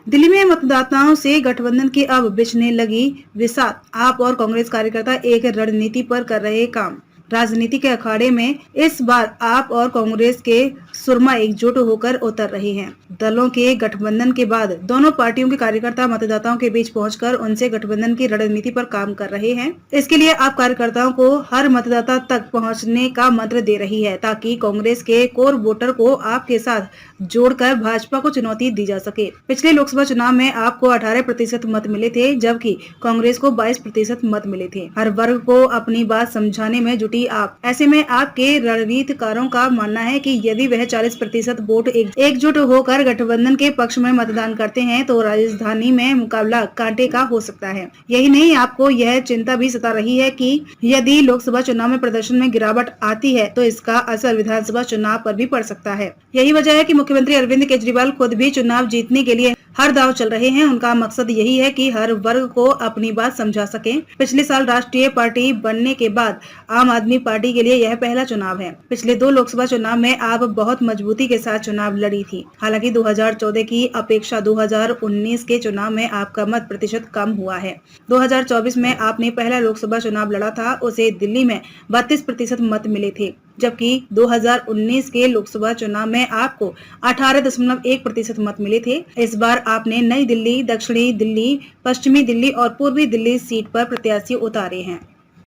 दिल्ली में मतदाताओं से गठबंधन की अब बिछने लगी बिसात। आप और कांग्रेस कार्यकर्ता एक रणनीति पर कर रहे काम। राजनीति के अखाड़े में इस बार आप और कांग्रेस के सुरमा एकजुट होकर उतर रहे हैं। दलों के गठबंधन के बाद दोनों पार्टियों के कार्यकर्ता मतदाताओं के बीच पहुंचकर उनसे गठबंधन की रणनीति पर काम कर रहे हैं। इसके लिए आप कार्यकर्ताओं को हर मतदाता तक पहुंचने का मंत्र दे रही है, ताकि कांग्रेस के कोर वोटर को आपके साथ जोड़कर भाजपा को चुनौती दी जा सके। पिछले लोकसभा चुनाव में आपको 18% मत मिले थे, जबकि कांग्रेस को 22% मत मिले थे। हर वर्ग को अपनी बात समझाने में जुटी आप। ऐसे में आपके रणनीतिकारों का मानना है कि यदि वह 40% वोट एकजुट होकर गठबंधन के पक्ष में मतदान करते हैं तो राजधानी में मुकाबला कांटे का हो सकता है। यही नहीं, आपको यह चिंता भी सता रही है कि यदि लोकसभा चुनाव में प्रदर्शन में गिरावट आती है तो इसका असर विधानसभा चुनाव पर भी पड़ सकता है। यही वजह है कि मुख्यमंत्री अरविंद केजरीवाल खुद भी चुनाव जीतने के लिए हर दांव चल रहे हैं। उनका मकसद यही है कि हर वर्ग को अपनी बात समझा सकें। पिछले साल राष्ट्रीय पार्टी बनने के बाद आम आदमी पार्टी के लिए यह पहला चुनाव है। पिछले 2 लोकसभा चुनाव में आप बहुत मजबूती के साथ चुनाव लड़ी थी। हालांकि 2014 की अपेक्षा 2019 के चुनाव में आपका मत प्रतिशत कम हुआ है। 2024 में आपने पहला लोकसभा चुनाव लड़ा था, उसे दिल्ली में 32% मत मिले थे, जबकि 2019 के लोकसभा चुनाव में आपको 18.1% मत मिले थे। इस बार आपने नई दिल्ली, दक्षिणी दिल्ली, पश्चिमी दिल्ली और पूर्वी दिल्ली सीट पर प्रत्याशी उतारे हैं।